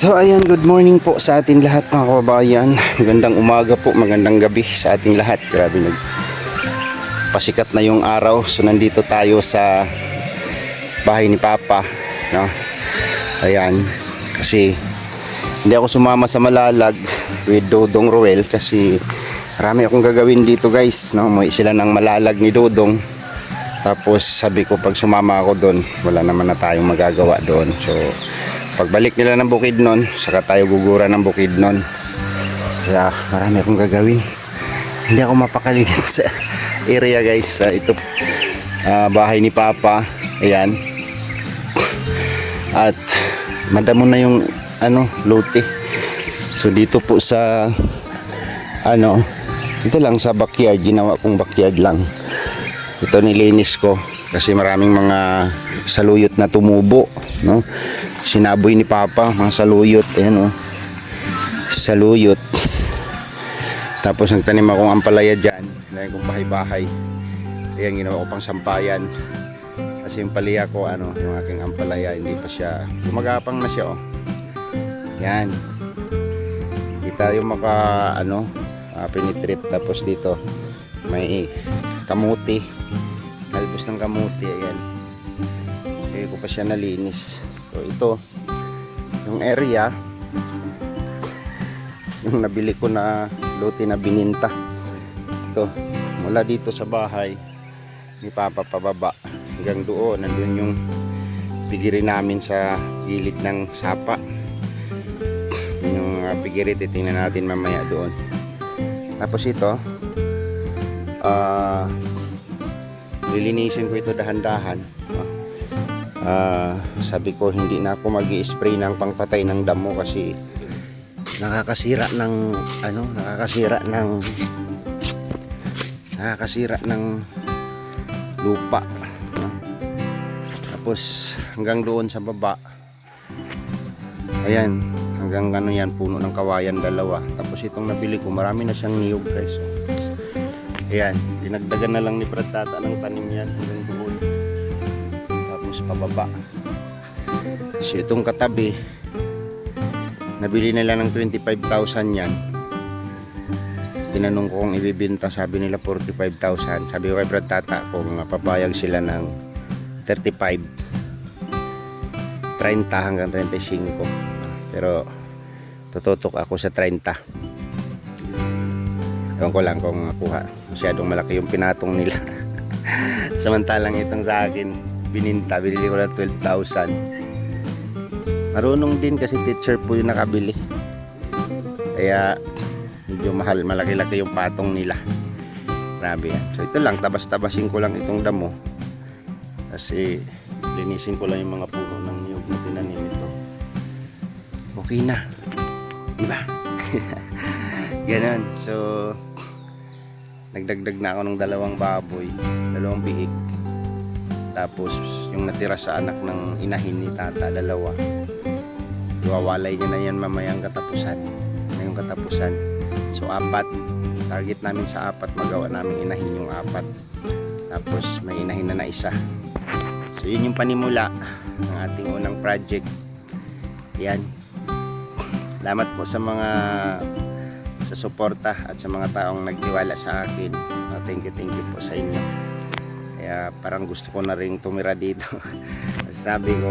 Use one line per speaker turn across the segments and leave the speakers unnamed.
So ayan, good morning po sa ating lahat mga kababayan. Magandang umaga po, magandang gabi sa ating lahat. Grabe, pasikat na yung araw. So nandito tayo sa bahay ni Papa, no? Ayan, kasi hindi ako sumama sa Malalag with Dodong Roel kasi marami akong gagawin dito guys, no? Umuwi sila ng Malalag ni Dodong. Tapos sabi ko pag sumama ako doon, wala naman na tayong magagawa doon. So pagbalik nila ng Bukidnon, saka tayo gugura ng Bukidnon. Kaya marami akong gagawin. Hindi ako mapakali dito sa area guys. Ito bahay ni Papa. Ayan. At madamo na yung lote. So dito po sa ito lang sa backyard, ginawa kong backyard lang. Ito nilinis ko kasi maraming mga saluyot na tumubo, no? Sinaboy ni Papa mga saluyot, ayan oh, saluyot. Tapos nagtanim akong ampalaya dyan, nilagay kong bahay-bahay. Ayan, ginawa ko pang sampayan kasi yung palaya ko, yung aking ampalaya hindi pa siya, gumagapang na siya oh. Yan, hindi tayo maka penetrate. Tapos dito may kamuti, talbos ng kamuti. Ayan, hindi ko pa siya nalinis. So ito yung area, yung nabili ko na lote na bininta. Ito mula dito sa bahay ni Papa pababa hanggang doon, nandun yung pigirin namin sa gilid ng sapa. Yung pigirin titingnan natin mamaya doon. Tapos ito lilinisin ko ito dahan-dahan. Sabi ko hindi na ako mag-i-spray ng pangpatay ng damo kasi nakakasira ng lupa, no? Tapos hanggang doon sa baba, ayan, hanggang yan, puno ng kawayan dalawa. Tapos itong nabili ko, marami na siyang niyog guys. Ayan, dinagdagan na lang ni Brad Tata ng tanim yan hanggang doon, tapos pababa. Kasi itong katabi, nabili nila ng 25,000 yan. Tinanong ko kung ibibenta, sabi nila 45,000. Sabi ko kay Brad Tata kung papayag sila ng 35, 30 hanggang 35. Pero tututok ako sa 30. Ewan ko lang kung makuha. Masyadong malaki yung pinatong nila. Samantalang itong sa akin, bininta, binili ko na 12,000. Marunong din kasi teacher po yung nakabili. Kaya medyo mahal, malaki-laki yung patong nila. Grabe yan. So ito lang, tabas-tabasin ko lang itong damo. Kasi linisin ko lang yung mga puno ng niyog na tinanim ito. Okay na. Diba? Ganon. So nagdagdag na ako ng 2 baboy, 2 biik. Tapos yung natira sa anak ng inahin ni Tata, 2. Iwawalay niya na yan mamayang katapusan. Ngayong katapusan. So 4. Target namin sa 4, magawa namin inahin yung 4. Tapos may inahin na isa. So yun yung panimula ng ating unang project. Yan. Salamat po sa mga suporta at sa mga taong nagtiwala sa akin. Thank you po sa inyo. Kaya parang gusto ko na rin tumira dito. Sabi ko,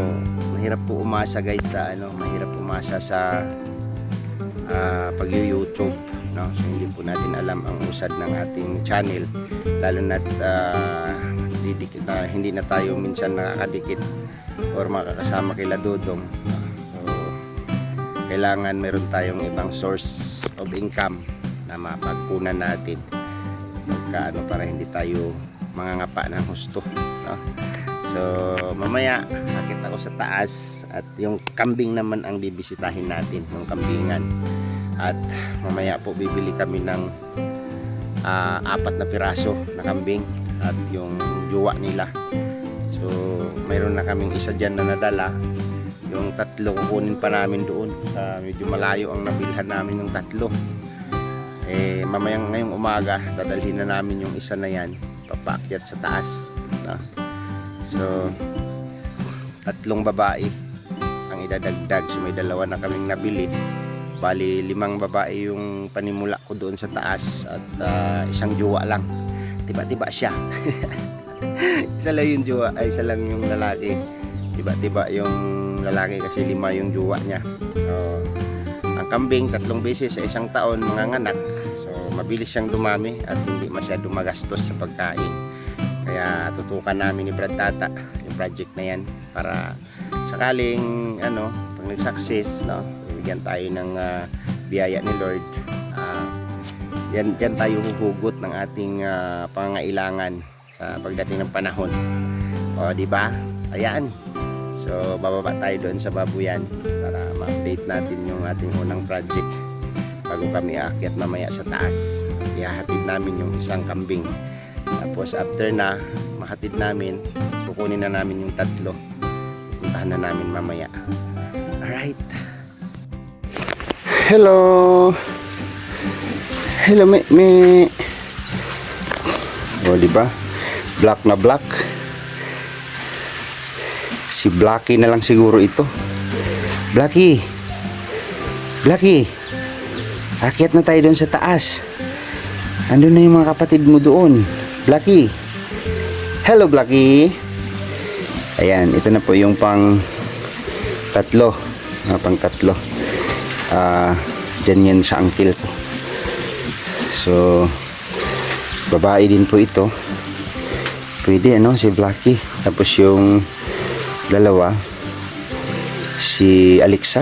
mahirap po umasa guys sa mahirap umasa sa pag-YouTube, no? So hindi po natin alam ang usad ng ating channel, lalo na't didikit na, hindi na tayo minsan nakakadikit or makakasama kila Dodong. So kailangan meron tayong ibang source of income na mapagkunan natin pagka para hindi tayo mangangapa ng husto, no? So mamaya akit ako sa taas at yung kambing naman ang bibisitahin natin, yung kambingan. At mamaya po bibili kami ng 4 na piraso na kambing at yung juwa nila. So mayroon na kaming isa dyan na nadala. Yung 3 kukunin pa namin doon sa medyo malayo ang nabilhan namin yung 3. Mamayang ngayong umaga dadalhin na namin yung isa na yan papaakyat sa taas, no? So 3 babae ang idadagdag. So may 2 na kaming nabili, bali 5 babae yung panimula ko doon sa taas at isang juwa lang. Tiba-tiba siya. Isa lang yung juwa, ay isa lang yung lalaki. Tiba-tiba yung lalaki kasi 5 yung juwa niya. So ang kambing 3 beses sa isang taon manganganak. So mabilis siyang dumami at hindi masyado magastos sa pagkain. Kaya tutukan namin ni Brad Tata yung project na yan para sakaling pag nag-success, no, bigyan tayo ng biyaya ni Lord. Yan tayo huhugot ng ating pangangailangan sa pagdating ng panahon. O di ba? Ayan. So bababa tayo doon sa babuyan para ma-update natin yung ating unang project bago kami aakyat mamaya sa taas. Ihahatid namin yung isang kambing. Tapos after na mahatid namin, kukunin na namin yung 3. Puntahan na namin mamaya. Alright. Hello. Hello, me. O, diba? Black na black. Si Blacky na lang siguro ito. Blacky. Akyat na tayo doon sa taas. Andun na yung mga kapatid mo doon. Blacky. Hello, Blacky. Ayan, ito na po yung pang 3. Pang 3. Dyan yan sa angkil ko. So babae din po ito. Pwede si Blacky. Tapos yung 2 si Alexa.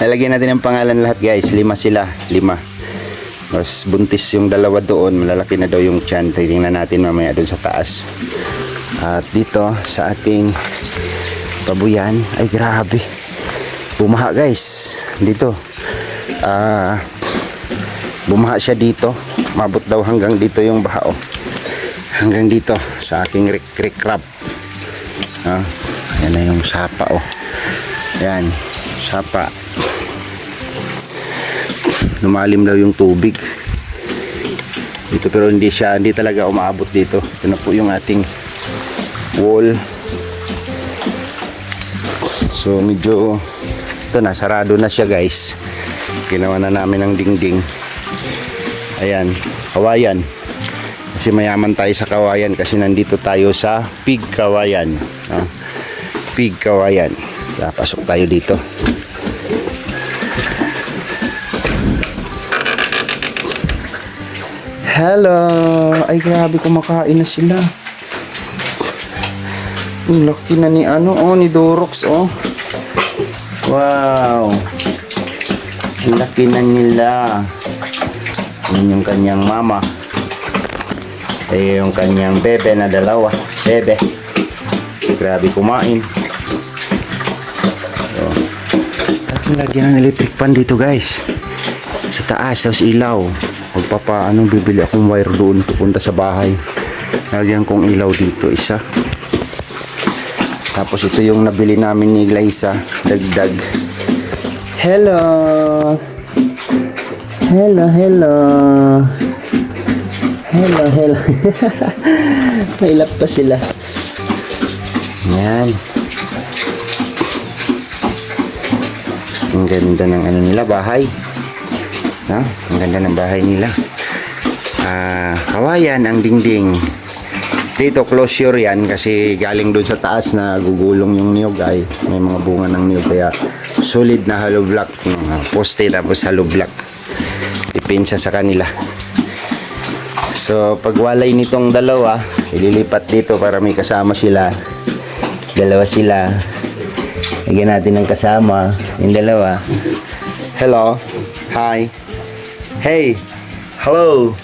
Lalagyan natin ang pangalan lahat, guys. 5 sila. 5. Mas buntis yung 2 doon. Malalaki na daw yung tiyan. Titingnan natin mamaya doon sa taas. At dito sa ating babuyan, ay grabe, bumaha, guys. Dito bumaha siya dito. Mabot daw hanggang dito yung baha, hanggang dito sa aking creek crab. Ayan na yung sapa, ayan, sapa. Lumalim daw yung tubig dito, pero hindi talaga umaabot dito. Ito na po yung ating wall. So medyo ito na, sarado na siya, guys. Ginawa na namin ng dingding. Ayan, kawayan. Kasi mayaman tayo sa kawayan kasi nandito tayo sa pig kawayan. Pig kawayan. Pasok tayo dito. Hello. Ay grabe, kumakain na sila. Ang laki na ni ni Dorox, Wow. Ang laki na nila. Yan yung kanyang mama. Ay yung kanyang bebe na 2. Bebe. Grabe kumain. So, lagyan ng electric pan dito, guys. Sa taas, tapos ilaw. Bibili akong wire doon pupunta sa bahay. Lagyan kong ilaw dito, isa. Tapos ito yung nabili namin ni Glyza, dagdag. Hello. May lap pa sila. Yan. Ang ganda ng nila, bahay. Ang ganda ng bahay nila. Kawayan ang dingding. Dito closure yan kasi galing doon sa taas na gugulong yung niyog, ay may mga bunga ng niyog, kaya solid na hollow block, poste tapos hollow block. Depensa sa kanila. So pagwalay nitong dalawa, ililipat dito para may kasama sila. Dalawa sila. Lagyan natin ng kasama yung dalawa. Hello. Hi. Hey. Hello.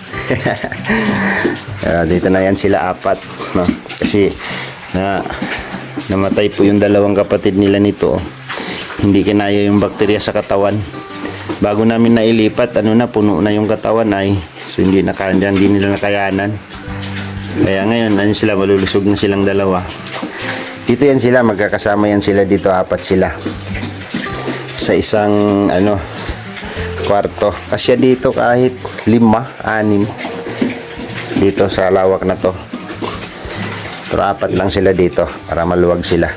Dito na yan sila apat, no? Kasi namatay po yung dalawang kapatid nila nito. Hindi kinaya yung bakterya sa katawan. Bago namin nailipat, puno na yung katawan ay. So hindi nila nakayanan. Kaya ngayon, sila, malulusog na silang dalawa. Dito yan sila, magkakasama yan sila dito, apat sila. Sa isang, kwarto. Kasya dito kahit 5, 6. Dito sa lawak na to. Pero apat lang sila dito, para maluwag sila.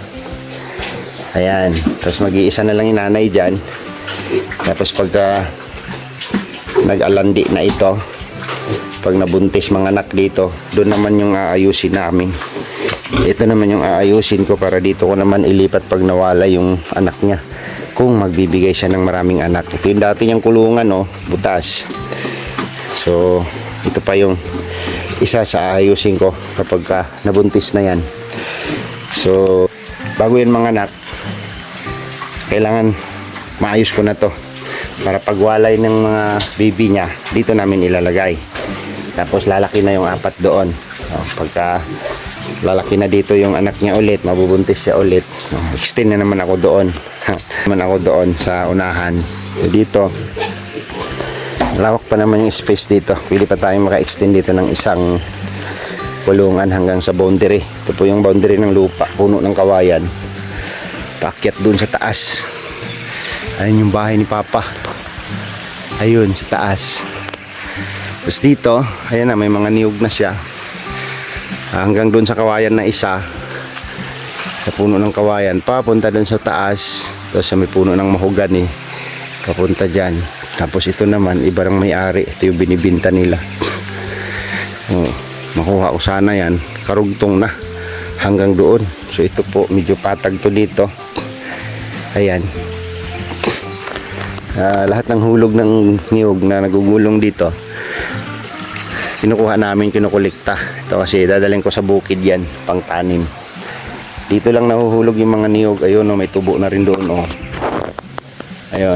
Ayan. Tapos mag-iisa na lang yung nanay dyan. Tapos pagka nag-alandi na ito, pag nabuntis mga anak dito, doon naman yung aayusin namin. Ito naman yung aayusin ko para dito ko naman ilipat pag nawala yung anak niya. Kung magbibigay siya ng maraming anak. Ito yung dati niyang kulungan, butas. So, ito pa yung isa sa aayusin ko kapag nabuntis na yan. So, bago yan mga anak, kailangan maayos ko na to. Para pagwalay ng mga baby niya, dito namin ilalagay. Tapos lalaki na yung apat doon. Pagka lalaki na dito yung anak niya ulit, mabubuntis siya ulit. Extend na naman ako doon. Sa unahan. So dito, lawak pa naman yung space dito. Pili pa tayong maka-extend dito ng isang kulungan hanggang sa boundary. Ito po yung boundary ng lupa, puno ng kawayan. Paakyat doon sa taas. Ayun yung bahay ni Papa. Ayun, sa taas. Tapos dito, ayan na, may mga niyog na siya. Hanggang doon sa kawayan na isa. Sa puno ng kawayan. Papunta doon sa taas. Tapos sa may puno ng mahogany. Papunta dyan. Tapos ito naman, ibarang may-ari. Ito yung binibinta nila. Makuha ko sana yan. Karugtong na. Hanggang doon. So ito po, medyo patag to dito. Ayan. Lahat ng hulog ng niyog na nagugulong dito, kinukuha namin, kinukulikta. Ito kasi dadalhin ko sa bukid yan, pang tanim. Dito lang nahuhulog yung mga niyog. Ayun, may tubo na rin doon. Ayun.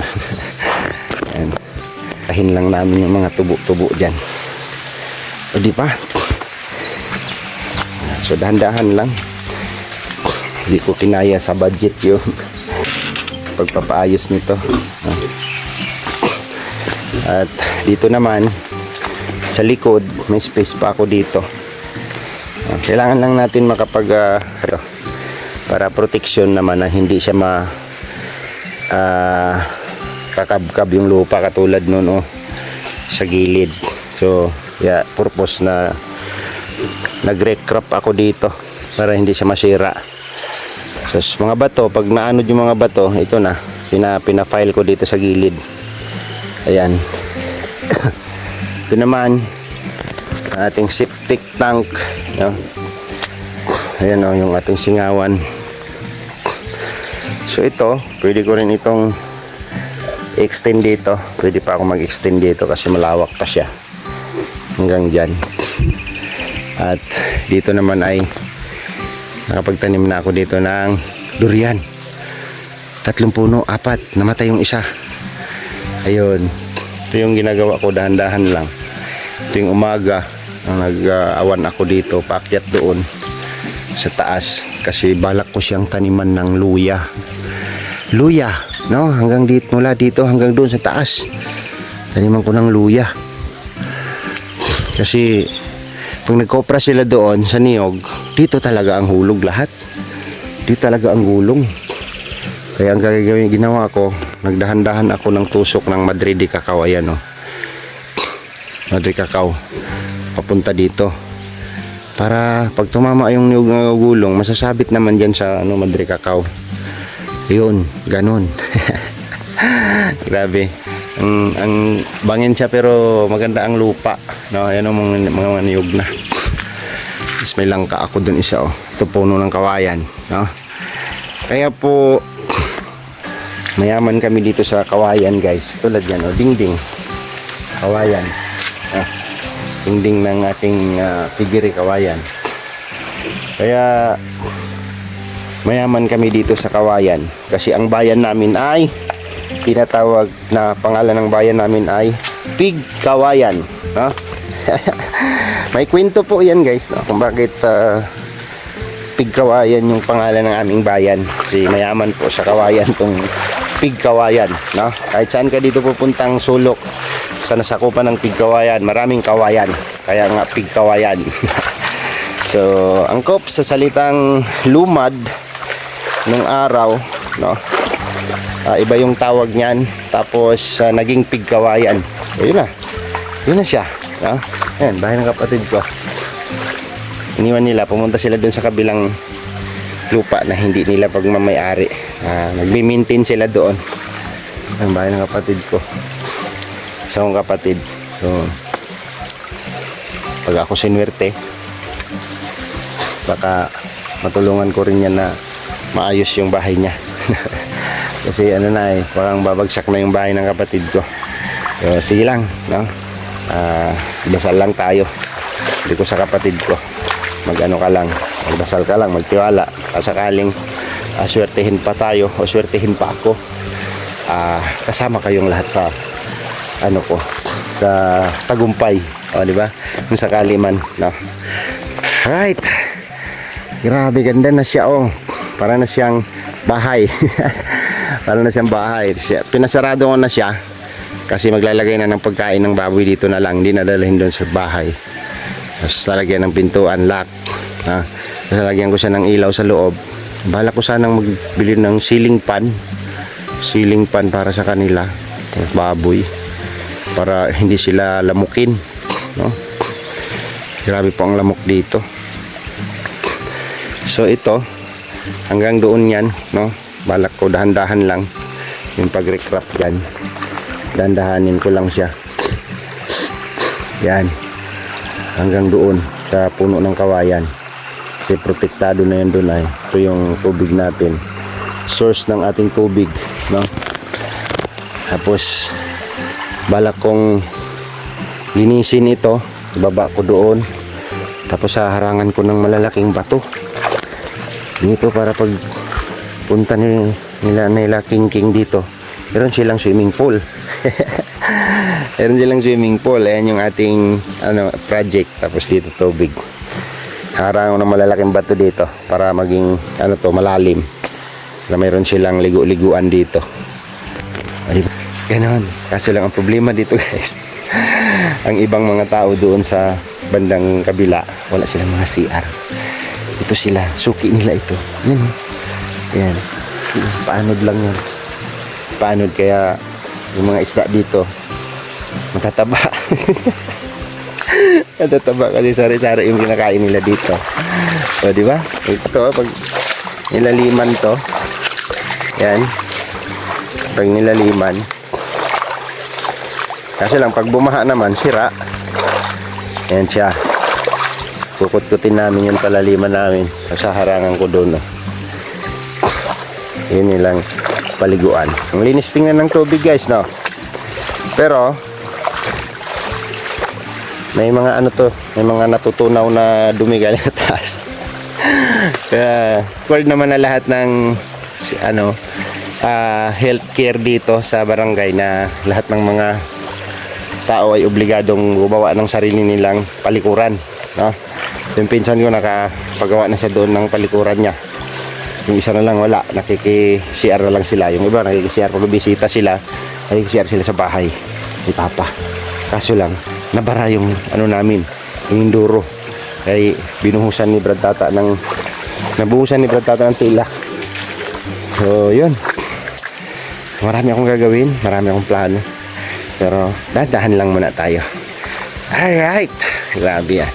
Ayan. Tahin lang namin yung mga tubo-tubo dyan. O di pa? So dahan-dahan lang. Hindi ko kinaya sa budget yung pagpapaayos nito. At dito naman sa likod, may space pa ako dito. Kailangan lang natin para protection naman na hindi siya kakabkab yung lupa katulad nun sa gilid. So purpose na nag-recrop ako dito para hindi siya masira. So mga bato, pag naanod yung mga bato, ito na pina-file ko dito sa gilid. Ayan. Ito naman ating septic tank, no? Ayan yung ating singawan. So ito, pwede ko rin itong extend dito. Pwede pa ako mag-extend dito kasi malawak pa siya hanggang dyan. At dito naman ay nakapagtanim na ako dito ng durian. 3 puno, 4, namatay yung isa. Ayun, ito yung ginagawa ko, dahan-dahan lang. Ito yung umaga, nag-awan ako dito, paakyat doon sa taas kasi balak ko siyang taniman ng luya, no? Hanggang dito, mula dito hanggang doon sa taas, taniman ko ng luya. Kasi pag nagkopra sila doon sa niyog, dito talaga ang hulog lahat. Dito talaga ang gulong. Kaya ang ginawa ko, nagdahan-dahan ako ng tusok ng Madrid cacao. Ayan Madrid cacao. Papunta dito. Para pag tumama yung niyog ng gulong, masasabit naman dyan sa Madrid cacao. Yun, ganun. Grabe. Ang bangin siya pero maganda ang lupa, no? Ayan mga niyog na. Tapos may langka ako dun isa, ito puno ng kawayan, no? Kaya po mayaman kami dito sa kawayan, guys. Tulad yan, dingding kawayan. dingding ng ating pigiri kawayan. Kaya mayaman kami dito sa Kawayan kasi ang bayan namin ay tinatawag na pangalan ng bayan namin ay Pig Kawayan, no? May kwento po yan guys, no? Kung bakit Pig Kawayan yung pangalan ng aming bayan. Kasi mayaman po sa Kawayan tong Pig Kawayan, no? Kahit saan ka dito pupuntang sulok sa nasakupan ng Pig Kawayan, maraming kawayan, kaya nga Pig Kawayan. So, angkop sa salitang lumad nung araw, no? Iba yung tawag niyan. Tapos naging pigkawayan. So, yun na siya, no? Ayan, bahay ng kapatid ko. Iniwan nila, pumunta sila dun sa kabilang lupa na hindi nila pagmamayari. Nagmi-maintain sila doon. Ang bahay ng kapatid ko. Sa akong kapatid. So, pag ako sinwerte, baka matulungan ko rin yan na maayos yung bahay niya. Kasi ano na parang babagsak na yung bahay ng kapatid ko. So, sige lang, no? Dasal lang tayo. Hindi ko sa kapatid ko. Mag-ano ka lang, magdasal ka lang, magtiwala. Sakaling swertehin pa tayo o swertehin pa ako. Kasama kayong lahat sa ano ko, sa tagumpay. O, di ba? Kung sakali man, no? Alright. Grabe, ganda na siya, oh. Para na siyang bahay. Para na siyang bahay. Pinasarado ko na siya kasi maglalagay na ng pagkain ng baboy dito na lang, hindi nadalhin doon sa bahay. Tapos lalagyan ng pintuan, lock. Tapos lalagyan ko siya ng ilaw sa loob. Bahala ko sanang magbili ng ceiling pan para sa kanila, baboy, para hindi sila lamukin, no? Grabe po ang lamok dito. So ito, hanggang doon yan, no? Balak ko dahan-dahan lang yung pag-recrap yan. Dahan-dahanin ko lang siya. Yan. Hanggang doon sa puno ng kawayan. Kasi protektado na yun doon ay. Ito yung tubig natin. Source ng ating tubig, no? Tapos balak kong linisin ito. Ibaba ko doon. Tapos harangan ko ng malalaking bato dito para pag punta nila King dito, meron silang swimming pool. Meron silang swimming pool. Ayan yung ating project. Tapos dito tubig. Harang ng malalaking bato dito para maging malalim. Na meron silang ligo-liguan dito. Ay, ganon. Kaso lang ang problema dito guys, ang ibang mga tao doon sa bandang kabila, wala silang mga CR. Ito sila, suki nila ito. Yan. Yan. Paanod lang yan. Paanod, kaya yung mga isda dito matataba. Matataba kasi sari-sari yung kinakain nila dito. O, di ba? Ito, pag nilaliman to, yan. Pag nilaliman, kasi lang pag bumaha naman, sira. Yan siya. Kukut-kutin namin yung palaliman namin. Sa harangan ko doon. Yun nilang paliguan. Ang linis tingnan ng tubig guys, no? Pero may mga may mga natutunaw na dumi galing sa taas. Kaya called naman na lahat ng healthcare dito sa barangay na lahat ng mga tao ay obligadong gumawa ng sarili nilang palikuran, no? Yung pinsan ko nakapagawa na siya doon ng palikuran niya. Yung isa na lang wala, nakiki-CR na lang sila. Yung iba nakiki-CR pag bisita sila, nakiki-CR sila sa bahay ni Papa. Kaso lang nabara yung namin, yung Induro. Kaya binuhusan ni Brad Tata nabuhusan ni Brad Tata ng tila. So yun, marami akong gagawin, marami akong plano, pero dahan lang muna tayo. Alright, grabe yan.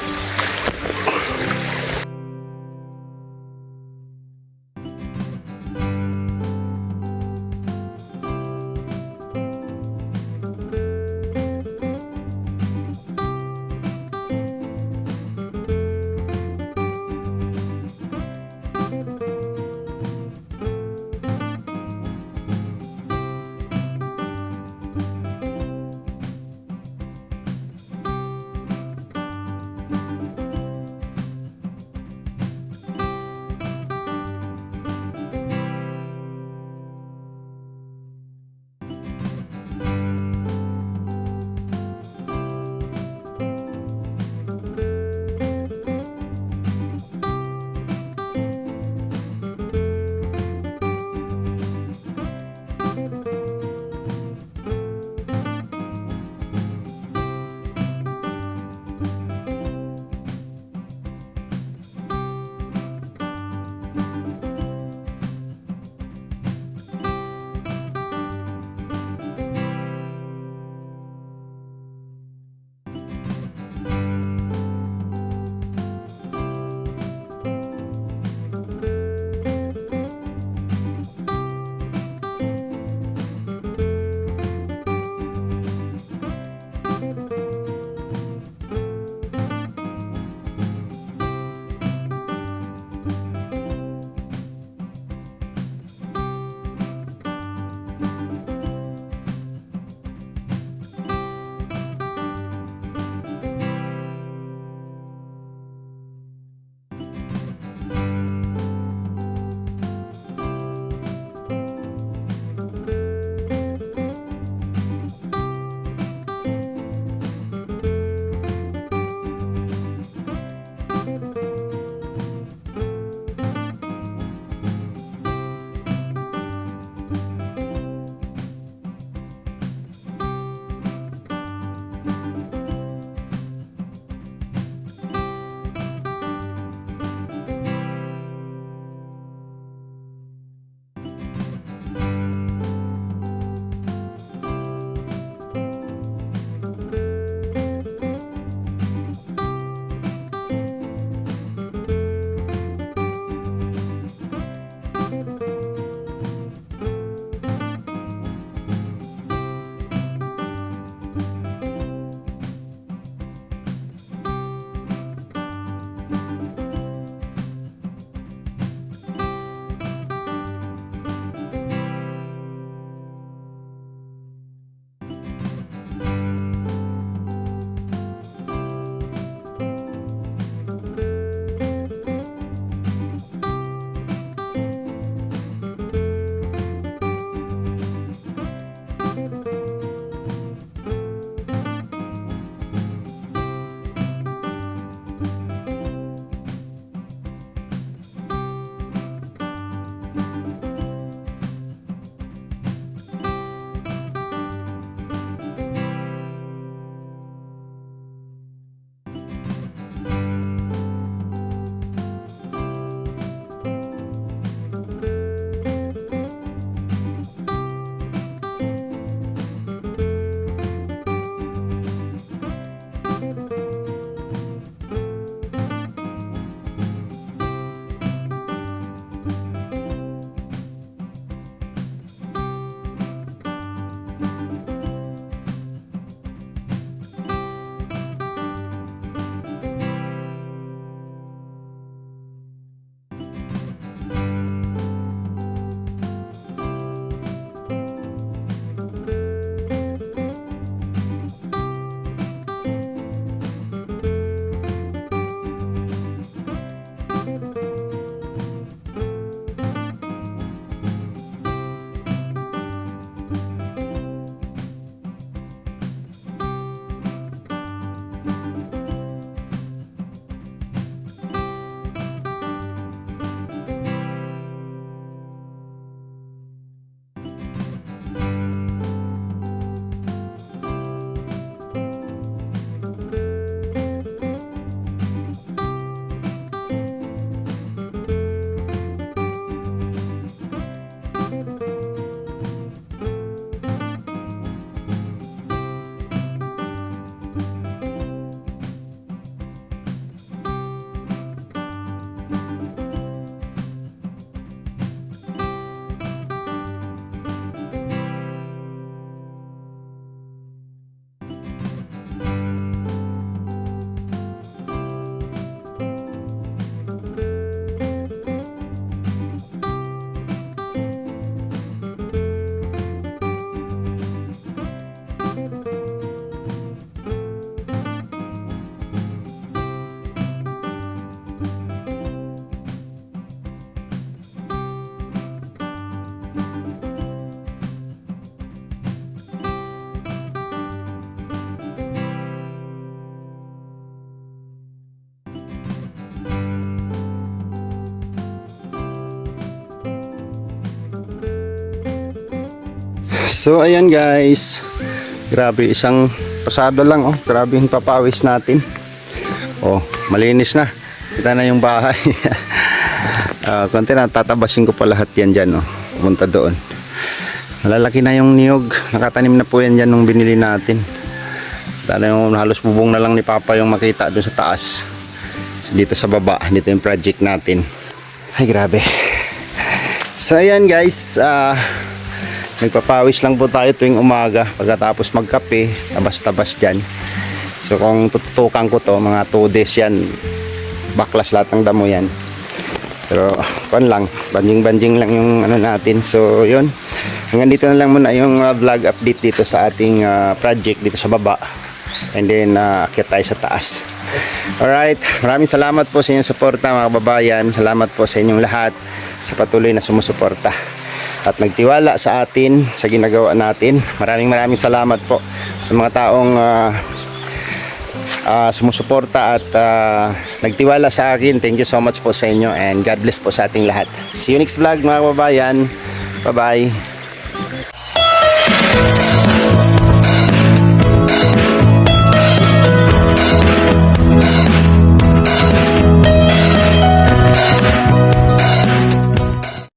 So ayan guys, grabe, isang pasada lang, oh, grabe yung papawis natin. Oh, malinis na, kita na yung bahay. Konti na, tatabasin ko pa lahat yan dyan, oh, pumunta doon. Malalaki na yung niyog, nakatanim na po yan dyan nung binili natin. Yung halos bubong na lang ni Papa yung makita doon sa taas. Dito sa baba, dito yung project natin. Ay grabe. So ayan guys, nagpapawis lang po tayo tuwing umaga pagkatapos magkape, tabas-tabas dyan. So kung tututukan ko to, mga 2 days yan, baklas lahat ng damo yan. Pero pan lang, banjing-banjing lang yung ano natin. So yun, hanggang dito na lang muna yung vlog update dito sa ating project dito sa baba. And then akyat tayo sa taas. Alright, maraming salamat po sa inyong suporta mga kababayan. Salamat po sa inyong lahat sa patuloy na sumusuporta at nagtiwala sa atin sa ginagawa natin. Maraming salamat po sa mga taong sumusuporta at nagtiwala sa akin. Thank you so much po sa inyo and God bless po sa ating lahat. See you next vlog mga kababayan. Bye bye.